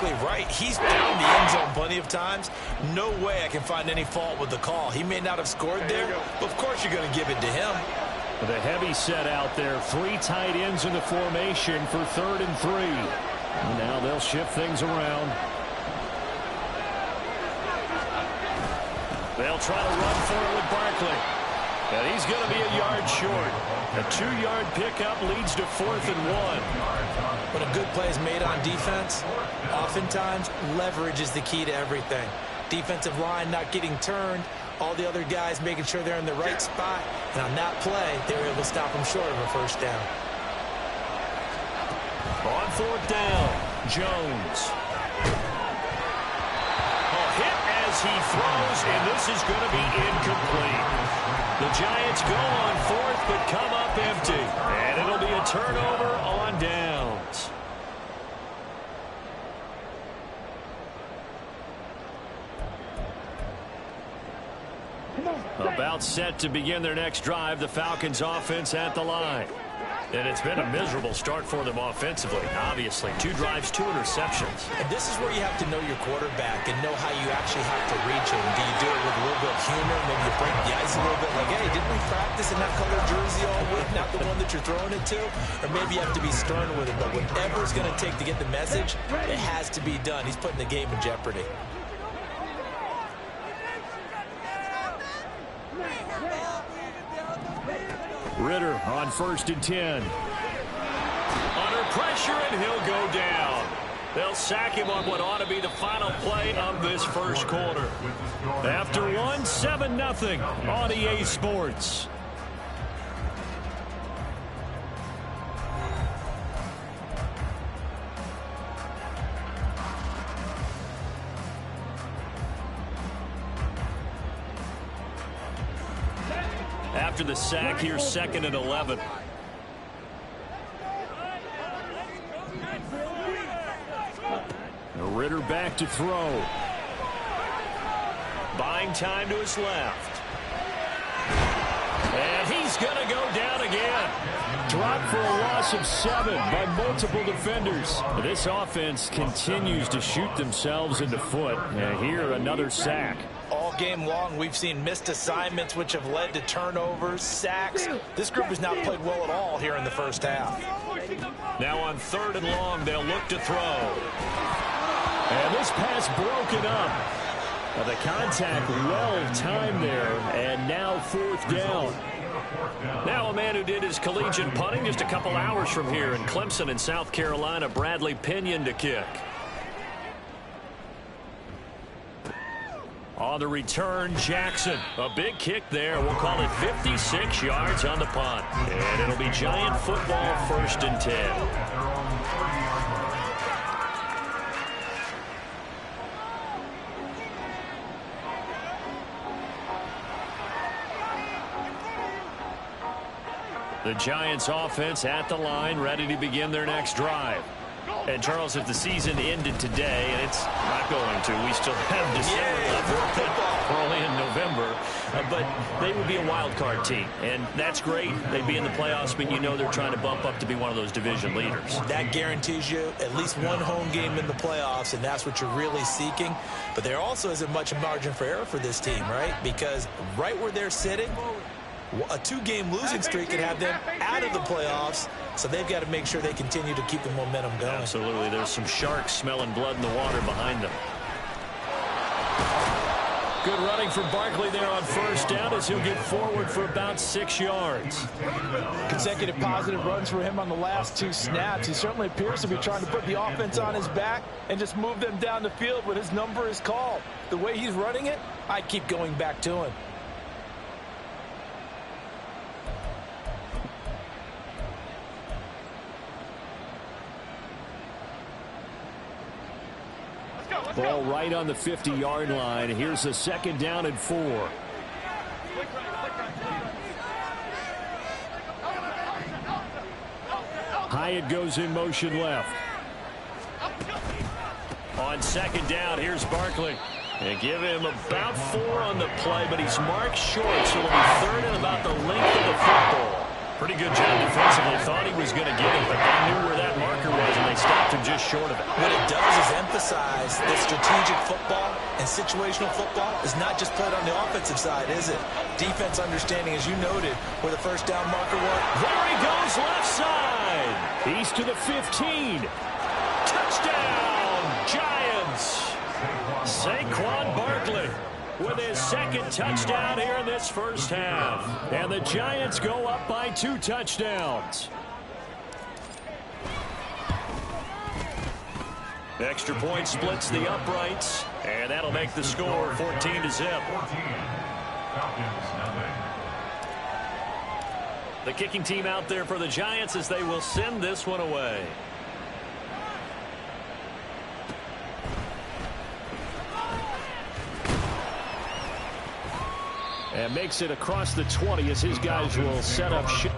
exactly right. He's found the end zone plenty of times. No way I can find any fault with the call. He may not have scored there, but of course you're going to give it to him. The heavy set out there. 3 tight ends in the formation for 3rd and 3. And now they'll shift things around. They'll try to run for it with Barkley. And he's going to be a yard short. A 2-yard pickup leads to 4th and 1. When a good play is made on defense, oftentimes leverage is the key to everything. Defensive line not getting turned, all the other guys making sure they're in the right spot, and on that play, they were able to stop them short of a first down. On 4th down, Jones. A hit as he throws, and this is going to be incomplete. The Giants go on 4th, but come up empty. And it'll be a turnover on downs. About set to begin their next drive, the Falcons offense at the line. And it's been a miserable start for them offensively, obviously. 2 drives, 2 interceptions. And this is where you have to know your quarterback and know how you actually have to reach him. Do you do it with a little bit of humor? Maybe you break the ice a little bit like, hey, didn't we practice in that color jersey all week? Not the one that you're throwing it to? Or maybe you have to be stern with it. But whatever it's going to take to get the message, it has to be done. He's putting the game in jeopardy. Ritter on 1st and 10. Under pressure, and he'll go down. They'll sack him on what ought to be the final play of this first quarter. After 1, 7-0 on EA Sports. After the sack, here's 2nd and 11. Ritter back to throw. Buying time to his left. And he's going to go down again. Dropped for a loss of 7 by multiple defenders. This offense continues to shoot themselves in the foot. And here, another sack. All game long, we've seen missed assignments, which have led to turnovers, sacks. This group has not played well at all here in the first half. Now on 3rd and long, they'll look to throw. And this pass broken up. The contact well timed there, and now 4th down. Now a man who did his collegiate punting just a couple hours from here in Clemson in South Carolina, Bradley Pinion to kick. On the return, Jackson. A big kick there. We'll call it 56 yards on the punt. And it'll be Giant football, 1st and 10. The Giants offense at the line, ready to begin their next drive. And, Charles, if the season ended today, and it's not going to, we still have December left. We're only in November. But they would be a wild card team, and that's great. They'd be in the playoffs, but you know they're trying to bump up to be one of those division leaders. That guarantees you at least one home game in the playoffs, and that's what you're really seeking. But there also isn't much margin for error for this team, right? Because right where they're sitting, a 2-game losing streak could have them out of the playoffs, so they've got to make sure they continue to keep the momentum going. Absolutely. There's some sharks smelling blood in the water behind them. Good running from Barkley there on 1st down as he'll get forward for about 6 yards. Consecutive positive runs for him on the last 2 snaps. He certainly appears to be trying to put the offense on his back and just move them down the field when his number is called. The way he's running it, I keep going back to him. Ball right on the 50-yard line. Here's a 2nd down and 4. Hyatt goes in motion left. On 2nd down, here's Barkley. They give him about 4 on the play, but he's marked short, so it'll be 3rd and about the length of the football. Pretty good job defensively. Thought he was going to get it, but they knew where that marker was, and they stopped him just short of it. What it does is emphasize emphasize that strategic football and situational football is not just played on the offensive side, is it? Defense understanding, as you noted, where the first down marker was. There he goes, left side. He's to the 15. Touchdown, Giants. Saquon Barkley with his second touchdown here in this first half. And the Giants go up by 2 touchdowns. Extra point splits the uprights, and that'll make the score 14-0. The kicking team out there for the Giants as they will send this one away. And makes it across the 20 as his guys will set up ship.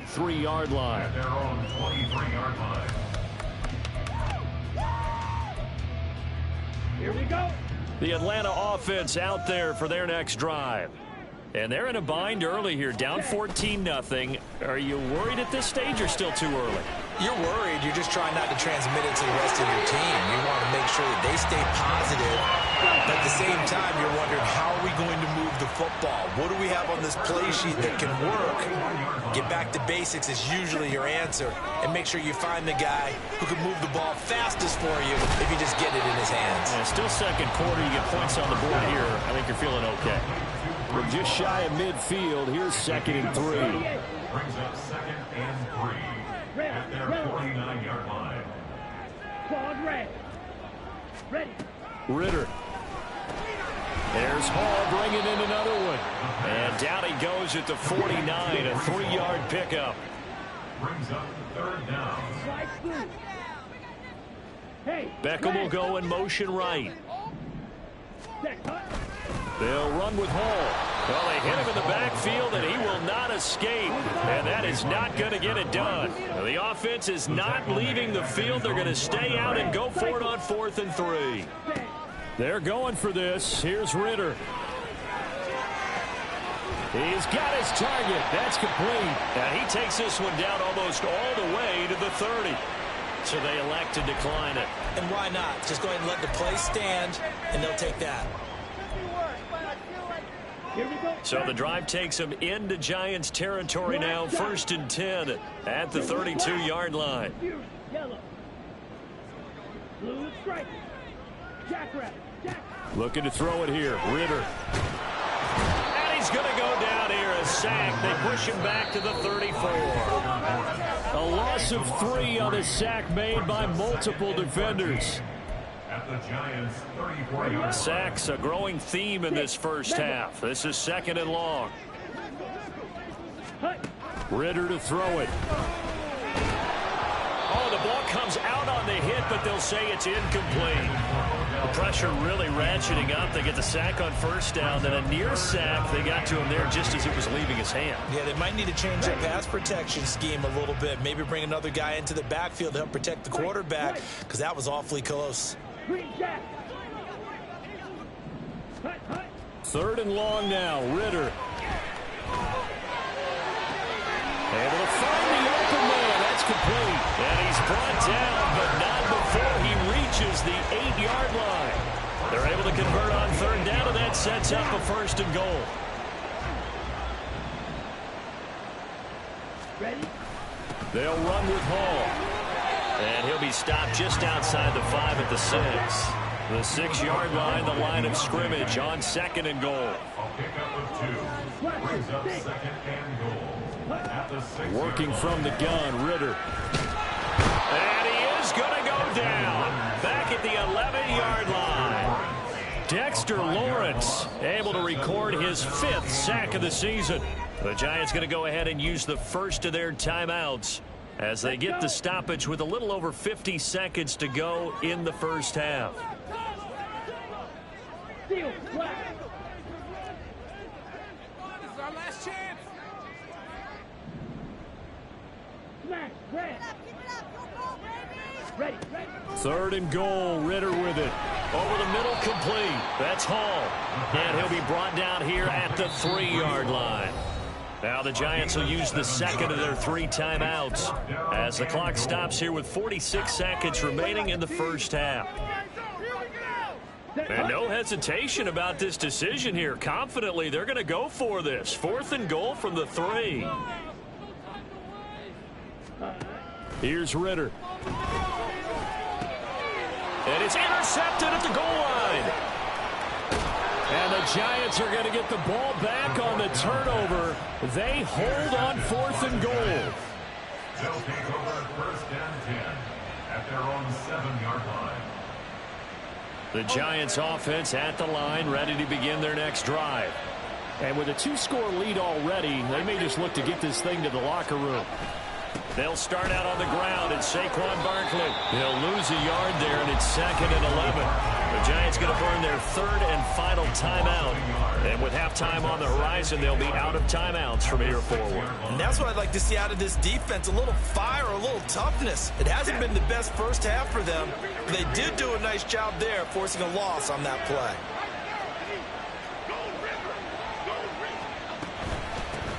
Three-yard line. At their own 23-yard line. Here we go. The Atlanta offense out there for their next drive. And they're in a bind early here, down 14-0. Are you worried at this stage or still too early? You're worried. You're just trying not to transmit it to the rest of your team. You want to make sure that they stay positive. But at the same time, you're wondering, how are we going to move the football? What do we have on this play sheet that can work? Get back to basics is usually your answer. And make sure you find the guy who can move the ball fastest for you if you just get it in his hands. And still second quarter. You get points on the board here. I think you're feeling okay. We're just shy of midfield. Here's 2nd and 3. Brings up 2nd and 3 at their 49-yard line. Squad red. Ready. Ritter. There's Hall bringing in another one. And down he goes at the 49, a 3-yard pickup. Brings up 3rd down. Slide through. Hey. Beckham will go in motion right. They'll run with Hall. Well, they hit him in the backfield, and he will not escape. And that is not going to get it done. The offense is not leaving the field. They're going to stay out and go for it on 4th and 3. They're going for this. Here's Ritter. He's got his target. That's complete. And he takes this one down almost all the way to the 30. So they elect to decline it. And why not? Just go ahead and let the play stand, and they'll take that. So the drive takes them into Giants territory now. 1st and 10 at the 32-yard line. Yellow. Blue stripe. Jackrabbit. Looking to throw it here. Ritter. And he's going to go down here. A sack. They push him back to the 34. A loss of 3 on a sack made by multiple defenders. At the Giants' 34-yard Sacks, a growing theme in this first half. This is 2nd and long. Ritter to throw it. Oh, the ball comes out on the hit, but they'll say it's incomplete. The pressure really ratcheting up. They get the sack on 1st down, then a near sack. They got to him there just as it was leaving his hand. Yeah, they might need to change their pass protection scheme a little bit. Maybe bring another guy into the backfield to help protect the quarterback, because that was awfully close. 3rd and long now. Ritter. Able to find the open man. That's complete. And he's brought down, but not before he reaches the 8-yard line. They're able to convert on 3rd down, and that sets up a 1st and goal. Ready? They'll run with Hall. And he'll be stopped just outside the 5 at the 6. The 6-yard line, the line of scrimmage on 2nd and goal. A pickup of 2. Brings up 2nd and goal. At the 6. Working from the gun, Ritter. Dexter Lawrence, able to record his 5th sack of the season. The Giants going to go ahead and use the first of their timeouts as they get the stoppage with a little over 50 seconds to go in the first half. Steal, flat. This is our last chance. Smash, red. Ready, ready. 3rd and goal. Ritter with it. Over the middle, complete. That's Hall. And he'll be brought down here at the 3-yard line. Now the Giants will use the second of their 3 timeouts as the clock stops here with 46 seconds remaining in the first half. And no hesitation about this decision here. Confidently, they're going to go for this. 4th and goal from the 3. Here's Ritter. And it's intercepted at the goal line. And the Giants are going to get the ball back on the turnover. They hold on 4th and goal. They'll take over 1st and 10 at their own 7-yard line. The Giants offense at the line, ready to begin their next drive. And with a 2-score lead already, they may just look to get this thing to the locker room. They'll start out on the ground, and Saquon Barkley. They'll lose a yard there, and it's 2nd and 11. The Giants going to burn their 3rd and final timeout. And with halftime on the horizon, they'll be out of timeouts from here forward. And that's what I'd like to see out of this defense, a little fire, a little toughness. It hasn't been the best first half for them, but they did do a nice job there, forcing a loss on that play.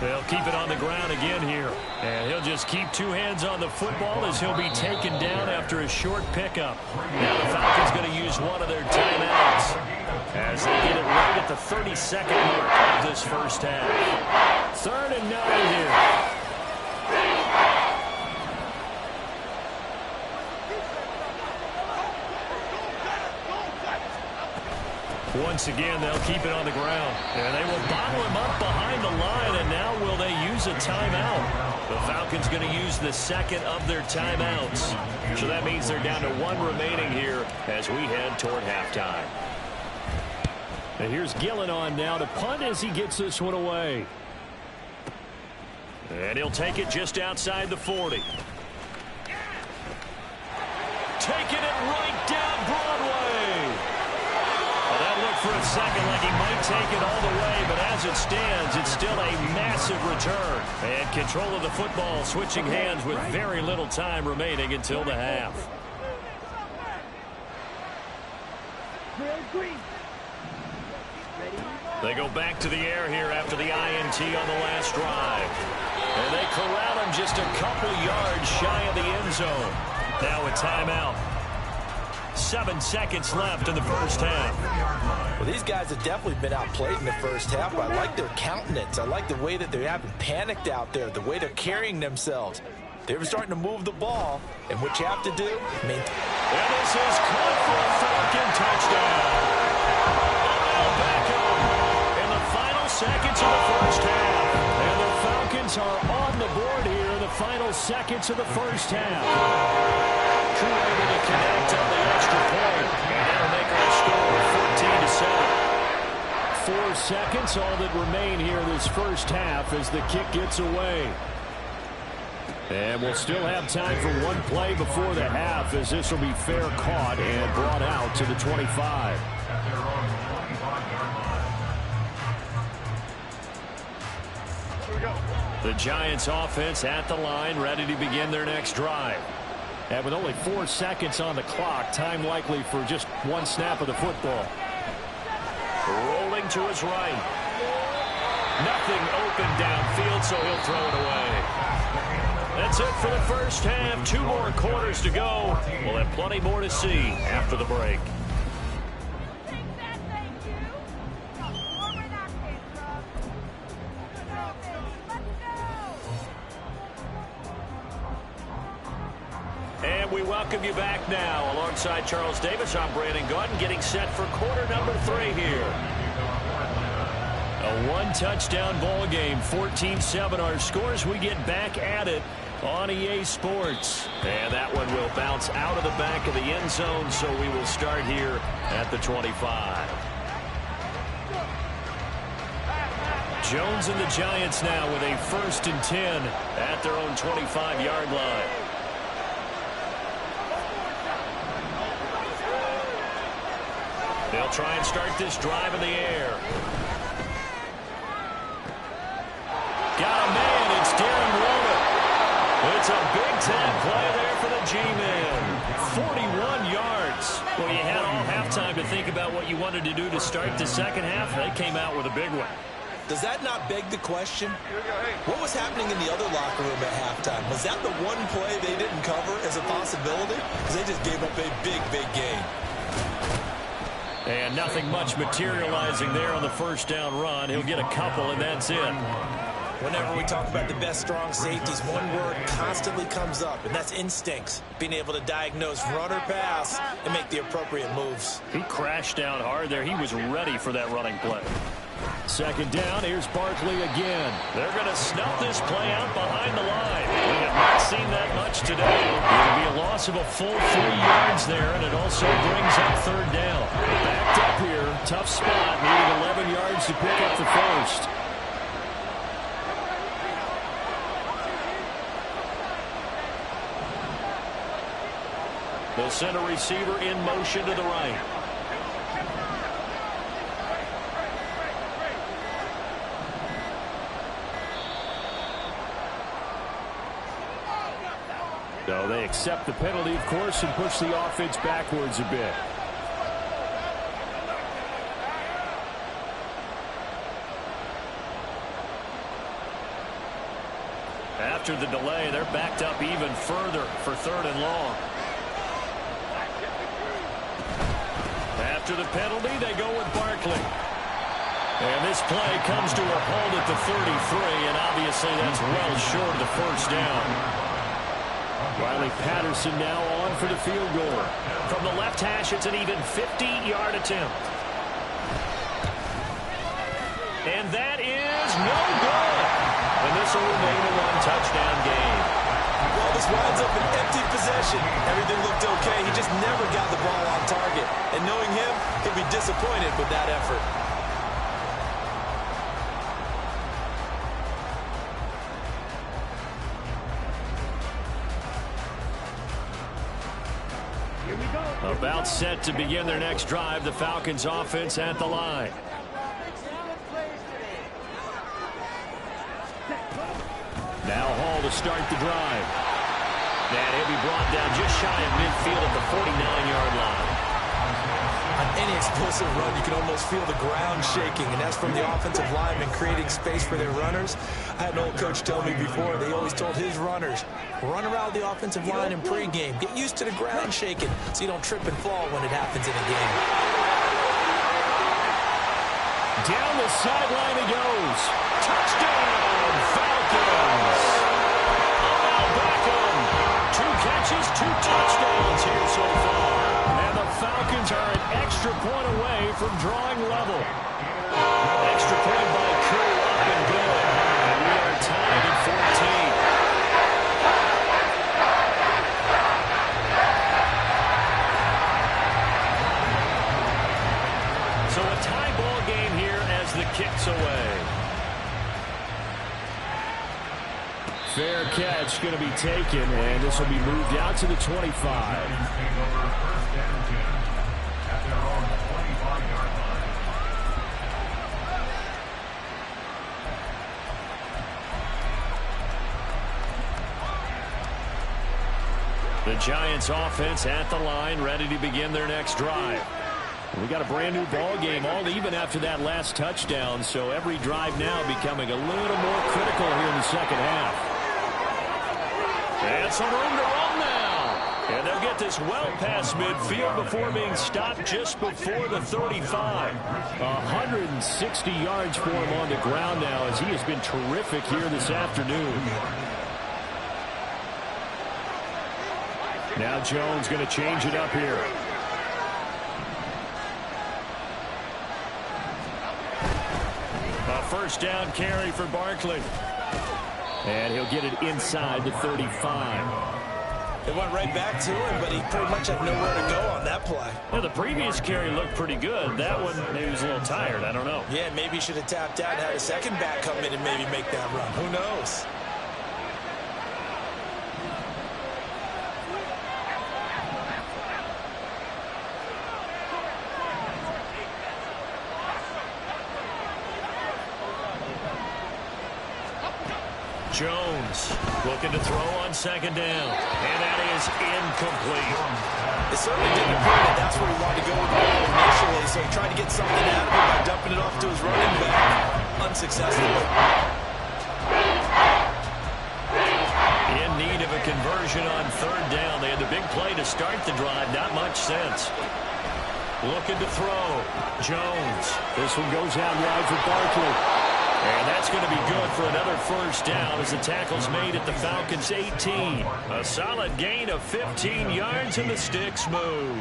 They'll keep it on the ground again here. And he'll just keep 2 hands on the football as he'll be taken down after a short pickup. Now the Falcons going to use one of their timeouts as they get it right at the 32nd mark of this first half. 3rd and 9 here. Once again, they'll keep it on the ground. And they will bottle him up behind the line, and now will they use a timeout? The Falcons going to use the 2nd of their timeouts. So that means they're down to 1 remaining here as we head toward halftime. And here's Gillen on now to punt as he gets this one away. And he'll take it just outside the 40. Taking it right down Broadway. That looked for a second like he might take it all the way, but as it stands, it's still a massive return. And control of the football switching hands with very little time remaining until the half. They go back to the air here after the INT on the last drive. And they corral him just a couple yards shy of the end zone. Now a timeout. 7 seconds left in the first half. Well, these guys have definitely been outplayed in the first half, but I like their countenance. I like the way that they haven't panicked out there, the way they're carrying themselves. They were starting to move the ball, and what you have to do, And this is caught for a Falcon touchdown. Back up in the final seconds of the first half. And the Falcons are on the board here in the final seconds of the first half. Able to connect on the extra point, and that'll make our score 14-7. 4 seconds, all that remain here this first half as the kick gets away. And we'll still have time for one play before the half as this will be fair caught and brought out to the 25. The Giants offense at the line, ready to begin their next drive. And with only 4 seconds on the clock, time likely for just one snap of the football. Rolling to his right. Nothing open downfield, so he'll throw it away. That's it for the first half. 2 more quarters to go. We'll have plenty more to see after the break. And we welcome you back now. Alongside Charles Davis, I'm Brandon Gautin, getting set for quarter number 3 here. A 1-touchdown ball game, 14-7 our scores. We get back at it on EA Sports. And that one will bounce out of the back of the end zone, so we will start here at the 25. Jones and the Giants now with a 1st and 10 at their own 25-yard line. They'll try and start this drive in the air. Got a man. It's Darren Waller. It's a big-time play there for the G-Man. 41 yards. Well, you had all halftime to think about what you wanted to do to start the second half. They came out with a big one. Does that not beg the question? What was happening in the other locker room at halftime? Was that the one play they didn't cover as a possibility? Because they just gave up a big, big gain. And nothing much materializing there on the first down run. He'll get a couple, and that's it. Whenever we talk about the best strong safeties, one word constantly comes up, and that's instincts. Being able to diagnose run or pass and make the appropriate moves. He crashed down hard there. He was ready for that running play. Second down, here's Barkley again. They're going to snuff this play out behind the line. We have not seen that much today. It'll be a loss of a full 3 yards there, and it also brings up third down. Backed up here, tough spot, needing 11 yards to pick up the first. They'll send a receiver in motion to the right. So they accept the penalty, of course, and push the offense backwards a bit. After the delay, they're backed up even further for third and long. After the penalty, they go with Barkley. And this play comes to a halt at the 33, and obviously that's well short of the first down. Riley Patterson now on for the field goal. From the left hash, it's an even 50-yard attempt. And that is no good. And this will remain a one-touchdown game. Well, this winds up an empty possession. Everything looked okay. He just never got the ball on target. And knowing him, he'll be disappointed with that effort. About set to begin their next drive, the Falcons offense at the line. Now Hall to start the drive. And he'll be brought down just shy of midfield at the 49-yard line. On any explosive run, you can almost feel the ground shaking, and that's from the offensive linemen creating space for their runners. I had an old coach tell me before, they always told his runners, run around the offensive line in pregame. Get used to the ground shaking so you don't trip and fall when it happens in a game. Down the sideline he goes. Touchdown, Falcons! Beckham, 2 catches, 2 touchdowns here so far. And the Falcons are an extra point away from drawing level. Extra point by Curry, up and good. And we are tied at 14. So a tie ball game here as the kick's away. Fair catch going to be taken, and this will be moved out to the 25. The Giants offense at the line, ready to begin their next drive. We got a brand new ball game, all even after that last touchdown, so every drive now becoming a little more critical here in the second half. And some room to run now. And they'll get this well past midfield before being stopped just before the 35. 160 yards for him on the ground now as he has been terrific here this afternoon. Now Jones going to change it up here. A first down carry for Barkley. And he'll get it inside the 35. It went right back to him, but he pretty much had nowhere to go on that play. Yeah, the previous carry looked pretty good. That one, maybe he was a little tired. I don't know. Yeah, maybe he should have tapped out and had a second back come in and maybe make that run. Who knows? Jones looking to throw on second down. And that is incomplete. It certainly didn't appear that that's where he wanted to go with the ball initially, so he tried to get something out of it by dumping it off to his running back. Unsuccessful. In need of a conversion on third down. They had the big play to start the drive. Not much sense. Looking to throw. Jones. This one goes out wide for Barkley. And that's going to be good for another first down as the tackle's made at the Falcons' 18. A solid gain of 15 yards and the sticks move.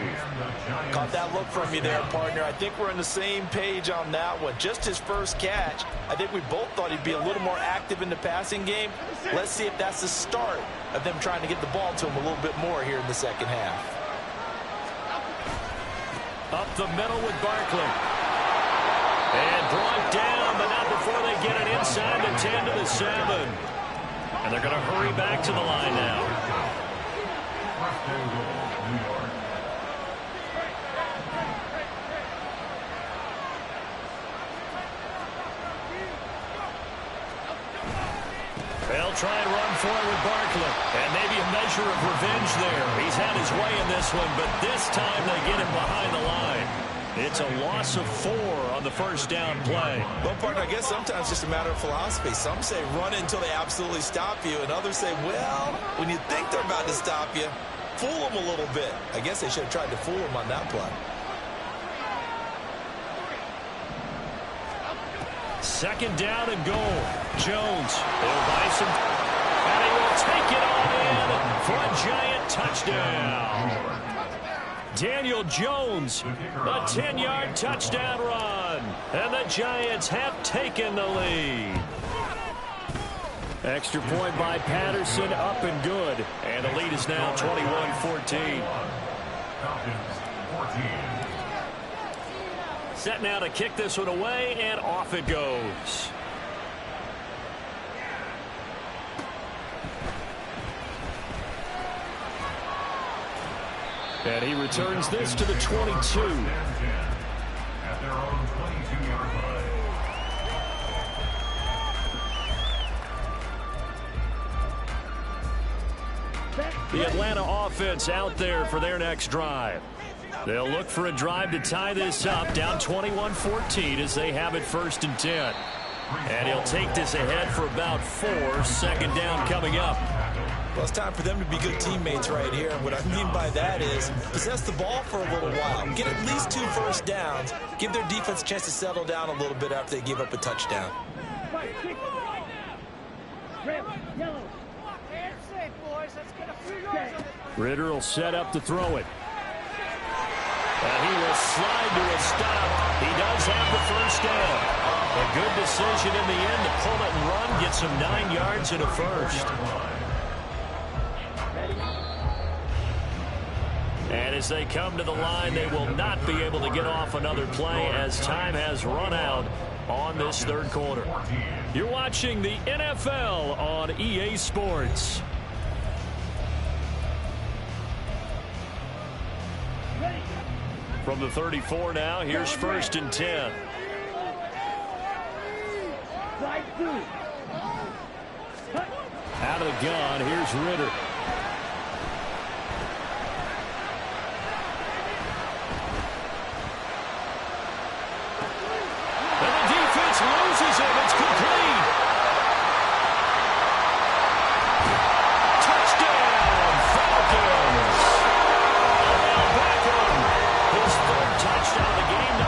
Caught that look from you there, partner. I think we're on the same page on that one. Just his first catch. I think we both thought he'd be a little more active in the passing game. Let's see if that's the start of them trying to get the ball to him a little bit more here in the second half. Up the middle with Barkley. And brought down, but not before they get it inside the 10 to the 7. And they're going to hurry back to the line now. They'll try and run for it with Barkley. And maybe a measure of revenge there. He's had his way in this one, but this time they get him behind the line. It's a loss of 4 on the first down play. Well, partner, I guess sometimes it's just a matter of philosophy. Some say run until they absolutely stop you, and others say, well, when you think they're about to stop you, fool them a little bit. I guess they should have tried to fool him on that play. Second down and goal. Jones. They'll buy some. And he will take it on in for a giant touchdown. Daniel Jones, a 10-yard touchdown run. And the Giants have taken the lead. Extra point by Patterson, up and good. And the lead is now 21-14. Set now to kick this one away, and off it goes. And he returns this to the 22. At their own 22-yard line. The Atlanta offense out there for their next drive. They'll look for a drive to tie this up, down 21-14 as they have it 1st and 10. And he'll take this ahead for about 4. Second down coming up. Well, it's time for them to be good teammates right here. And what I mean by that is possess the ball for a little while. Get at least 2 first downs. Give their defense a chance to settle down a little bit after they give up a touchdown. Ritter will set up to throw it. And he will slide to a stop. He does have the first down. A good decision in the end to pull it and run. Gets him 9 yards and a first. And as they come to the line, they will not be able to get off another play as time has run out on this third quarter. You're watching the NFL on EA Sports. From the 34 now, here's 1st and 10. Out of the gun, here's Ritter. And the defense loses him. It's complete. Touchdown, Falcons. His 3rd touchdown of the game.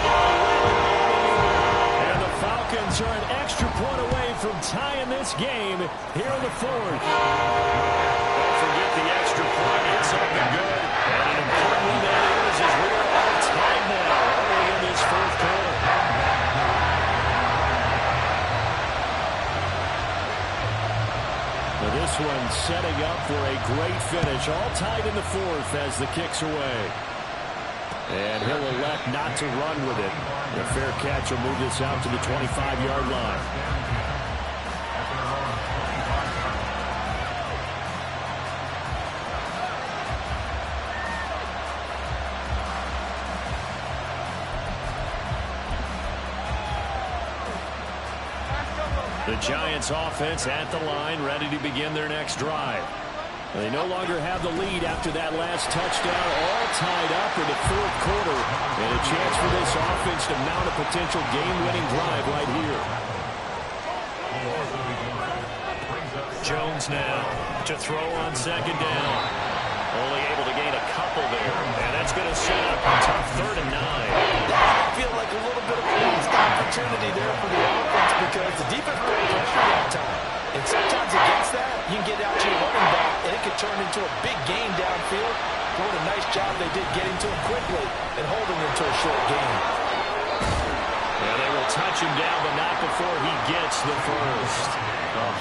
And the Falcons are an extra point away from tying this game here in the 4th. pitch, all tied in the fourth as the kick's away. And he'll elect not to run with it. The fair catch will move this out to the 25-yard line. The Giants offense at the line, ready to begin their next drive. They no longer have the lead after that last touchdown, all tied up in the fourth quarter. And a chance for this offense to mount a potential game-winning drive right here. Jones now to throw on second down. Only able to gain a couple there. And that's going to set up a tough 3rd and 9. That feel like a little bit of a lost opportunity there for the offense because the defense got pressure that time. And sometimes against that, you can get out to your running back, and it can turn into a big gain downfield. What a nice job they did getting to him quickly and holding him to a short gain. Yeah, they will touch him down, but not before he gets the first.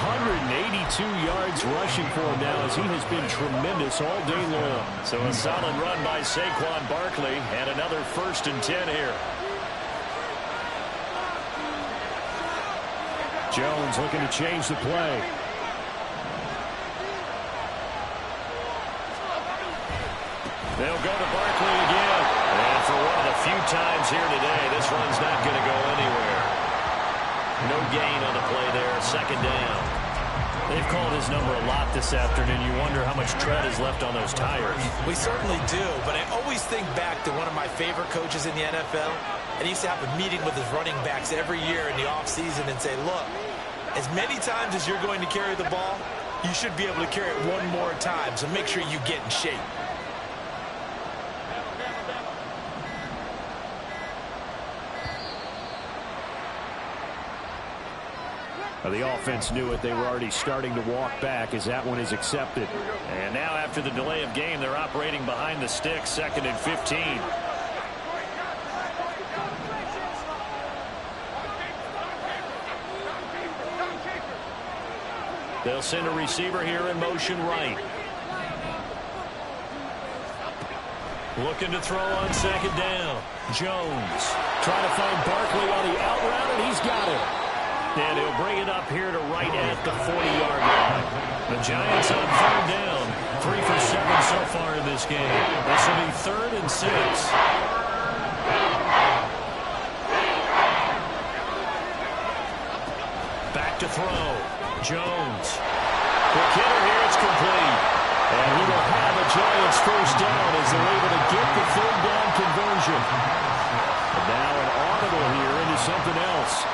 182 yards rushing for him now as he has been tremendous all day long. So a solid run by Saquon Barkley and another 1st and 10 here. Jones looking to change the play. They'll go to Barkley again. And for one of the few times here today, this run's not going to go anywhere. No gain on the play there, 2nd down. They've called his number a lot this afternoon. You wonder how much tread is left on those tires. We certainly do, but I always think back to one of my favorite coaches in the NFL. And he used to have a meeting with his running backs every year in the offseason and say, look, as many times as you're going to carry the ball, you should be able to carry it one more time, so make sure you get in shape. The offense knew it. They were already starting to walk back as that one is accepted. And now after the delay of game, they're operating behind the sticks, 2nd and 15. They'll send a receiver here in motion right. Looking to throw on 2nd down. Jones trying to find Barkley on the out route, and he's got it. And he'll bring it up here to right at the 40-yard line. The Giants on 3rd down. 3 for 7 so far in this game. This will be 3rd and 6. Back to throw. Jones. Quick hitter here. It's complete. And he will have a Giants 1st down as they're able to get the 3rd down conversion. And now an audible here into something else.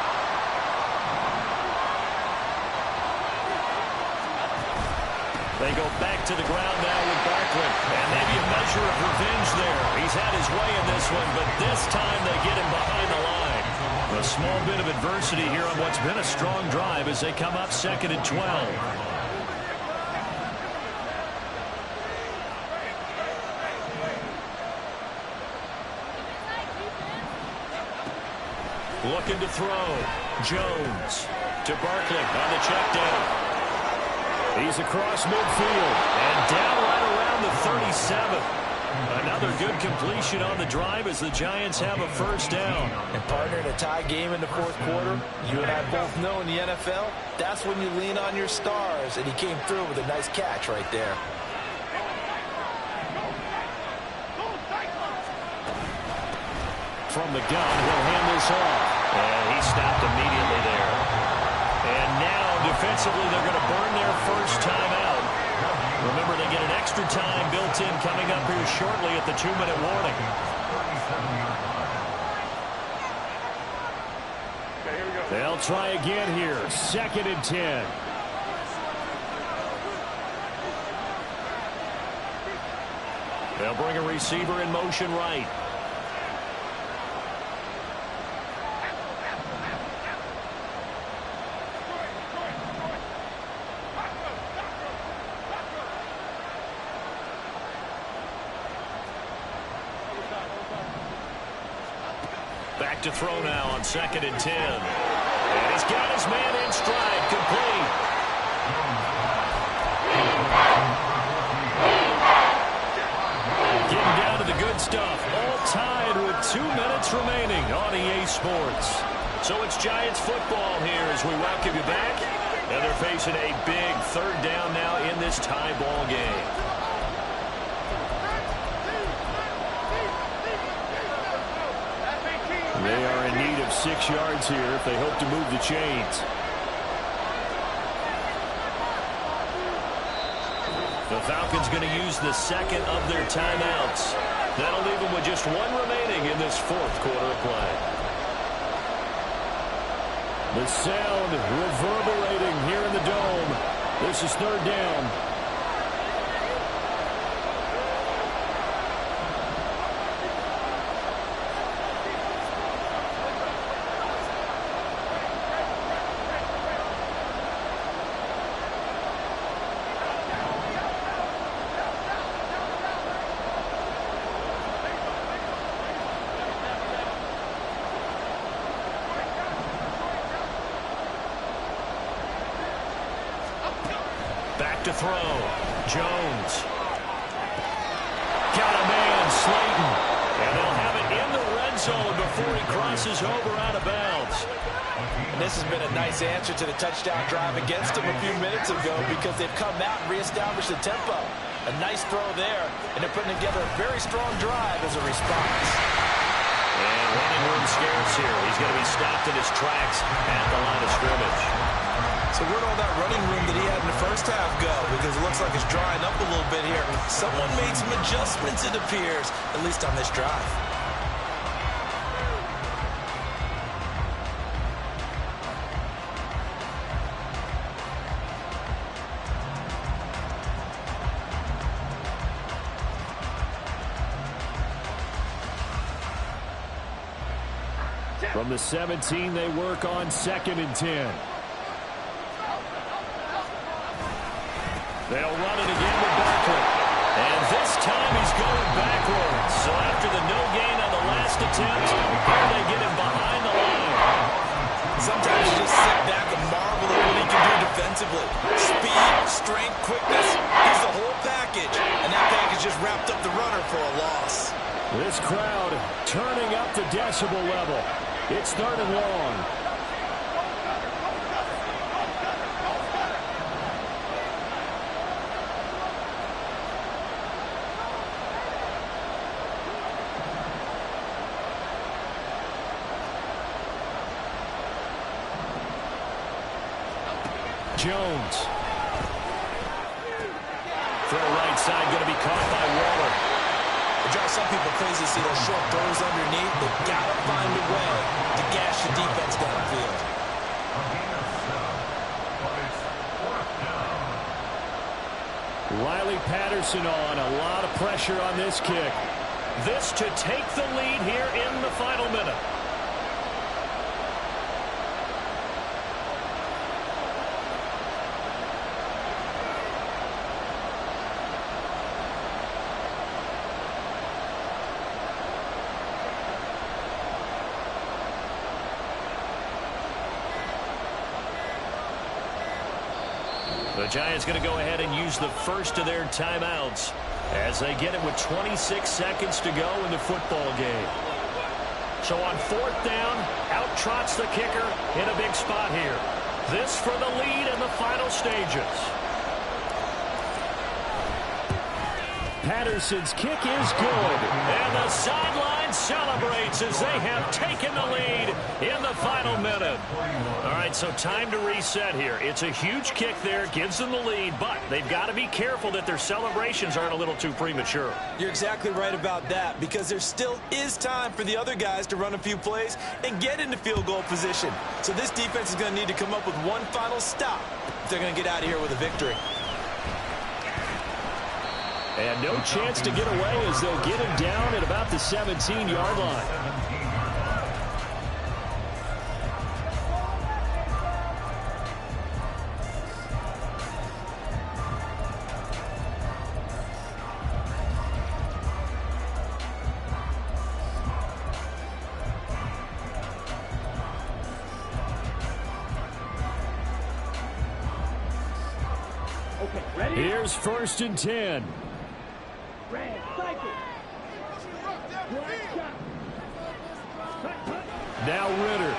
They go back to the ground now with Barkley. And maybe a measure of revenge there. He's had his way in this one, but this time they get him behind the line. A small bit of adversity here on what's been a strong drive as they come up 2nd and 12. Looking to throw. Jones to Barkley on the check down. He's across midfield. And down right around the 37. Another good completion on the drive as the Giants have a 1st down. And partner, in a tie game in the 4th quarter, you and I both know in the NFL, that's when you lean on your stars. And he came through with a nice catch right there. From the gun, he'll hand this off. And he stopped immediately there. And now, defensively, they're going to burn their 1st time out. Remember, they get an extra time built in coming up here shortly at the 2-minute warning. They'll try again here. 2nd and 10. They'll bring a receiver in motion right. Back to throw now on 2nd and 10. And he's got his man in stride, complete. Good stuff. All tied with 2 minutes remaining on EA Sports. So it's Giants football here as we welcome you back. And they're facing a big third down now in this tie ball game. They are in need of 6 yards here if they hope to move the chains. The Falcons going to use the second of their timeouts. That'll leave them with just 1 remaining in this fourth quarter of play. The sound reverberating here in the dome. This is third down. Back to throw. Jones. Got a man, Slayton. And they'll have it in the red zone before he crosses over out of bounds. And this has been a nice answer to the touchdown drive against them a few minutes ago because they've come out and reestablished the tempo. A nice throw there, and they're putting together a very strong drive as a response. And running room scarce here. He's going to be stopped in his tracks at the line of scrimmage. So where'd all that running room that he had in the first half go? Because it looks like it's drying up a little bit here. Someone made some adjustments, it appears, at least on this drive. From the 17, they work on 2nd and 10. They'll run it again with Barkley. And this time he's going backwards. So after the no gain on the last attempt, here they get him behind the line. Sometimes you just sit back and marvel at what he can do defensively. Speed, strength, quickness. He's the whole package. And that package just wrapped up the runner for a loss. This crowd turning up the decibel level. It's third and long. Jones. Throw right side, going to be caught by Waller. It drives some people crazy to see those short throws underneath. They've got to find a way to gash the defense downfield. Riley Patterson on. A lot of pressure on this kick. This to take the lead here in the final minute. The Giants going to go ahead and use the first of their timeouts as they get it with 26 seconds to go in the football game. So on fourth down, out trots the kicker in a big spot here. This for the lead in the final stages. Patterson's kick is good. And the sideline celebrates as they have taken the lead in the final minute. All right, so time to reset here. It's a huge kick there, gives them the lead, but they've got to be careful that their celebrations aren't a little too premature. You're exactly right about that because there still is time for the other guys to run a few plays and get into field goal position. So this defense is going to need to come up with one final stop if they're going to get out of here with a victory. And no chance to get away as they'll get him down at about the 17-yard line. Here's 1st and 10. Now Ritter.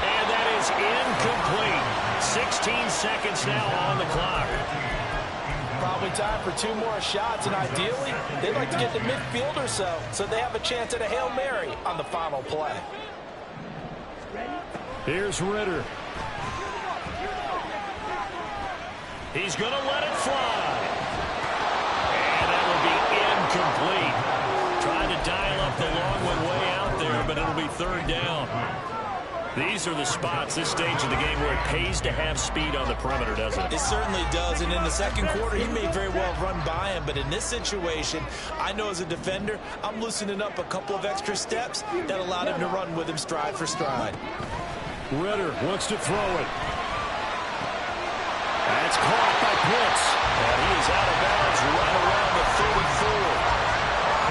And that is incomplete. 16 seconds now on the clock. Probably time for 2 more shots, and ideally, they'd like to get to midfield or so they have a chance at a Hail Mary on the final play. Here's Ritter. He's going to let it fly. And that will be incomplete. Trying to dial up the long one way out there, but it'll be 3rd down. These are the spots, this stage of the game, where it pays to have speed on the perimeter, doesn't it? It certainly does, and in the second quarter, he may very well run by him, but in this situation, I know as a defender, I'm loosening up a couple of extra steps that allowed him to run with him stride for stride. Ritter wants to throw it. That's caught by Pitts. And he is out of bounds right around the 34.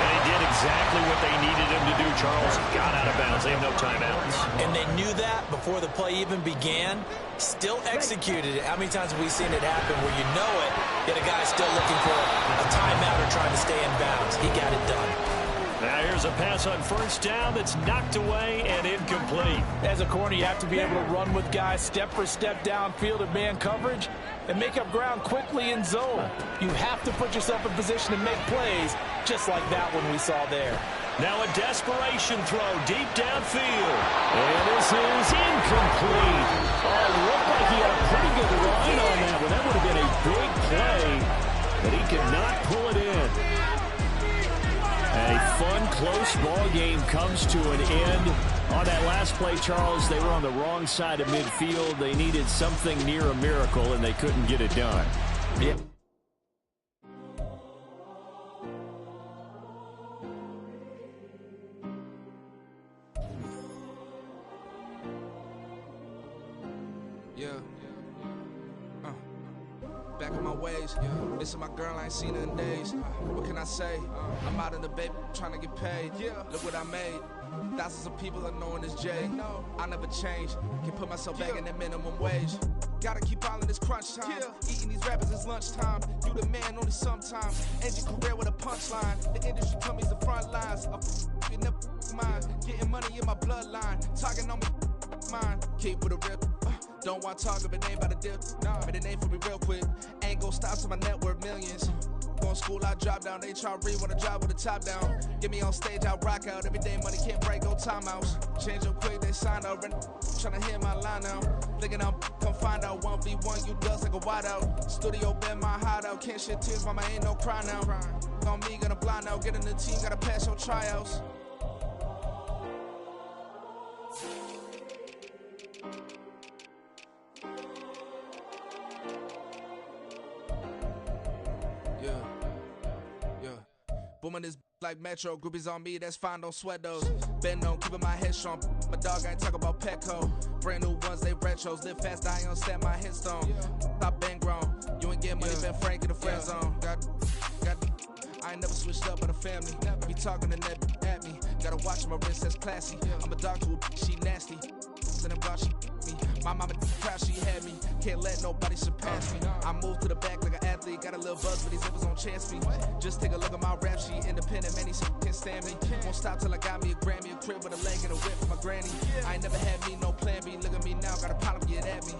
And he did exactly what they needed him to do, Charles. Got out of bounds. They have no timeouts. And they knew that before the play even began. Still executed it. How many times have we seen it happen where you know it, yet a guy's still looking for a timeout or trying to stay in bounds? He got it done. Now here's a pass on 1st down that's knocked away and incomplete. As a corner, you have to be able to run with guys step for step downfield in man coverage and make up ground quickly in zone. You have to put yourself in position to make plays, just like that one we saw there. Now a desperation throw deep downfield. And this is incomplete. Oh, it looked like he had a pretty good line on that one. That would have been a big play, but he could not pull it in. A fun, close ball game comes to an end. On that last play, Charles, they were on the wrong side of midfield. They needed something near a miracle, and they couldn't get it done. Yeah. Back on my ways, missing my girl, I ain't seen her in days. What can I say? I'm out in the baby, trying to get paid. Look what I made. Thousands of people are knowing this Jay. I never change. Can put myself back in that minimum wage. Gotta keep all in this crunch time. Eating these rappers is lunchtime. You the man only sometimes. End your career with a punchline. The industry tell me the front lines. You never mine. Getting money in my bloodline. Talking on me, mine. Keep with a rip. Don't want to talk if it ain't about a dip. Made a name for me real quick. Ain't gon' stop till my net worth millions. Going school, I drop down. They try to read when I drive with the top down. Get me on stage, I rock out. Every day money can't break, no timeouts. Change up quick, they sign up. Tryna hear my line now. Thinking I'm come find out 1v1, you dust like a wideout. Studio been my hideout. Can't shed tears, mama ain't no cry now. On me, gonna blind out. Get in the team, gotta pass your tryouts. Booming this like Metro, groupies on me, that's fine, don't sweat those. Been on, keeping my head strong. My dog ain't talking about Petco. Brand new ones, they retros. Live fast, I ain't stand my headstone. Stop been grown. You ain't get money, been frank in the friend zone. I ain't never switched up with a family. Be talking to net at me. Gotta watch my wrist, that's classy. I'm a dog to a she nasty. Send about she me. My mama proud she had me. Can't let nobody surpass me. I move to the back like an athlete. Got a little buzz, but these zippers don't chance me. Just take a look at my rap sheet. Independent, man, these can't stand me. Won't stop till I got me a Grammy, a crib with a leg and a whip for my granny. I ain't never had me no plan B. Look at me now, got a problem, get at me.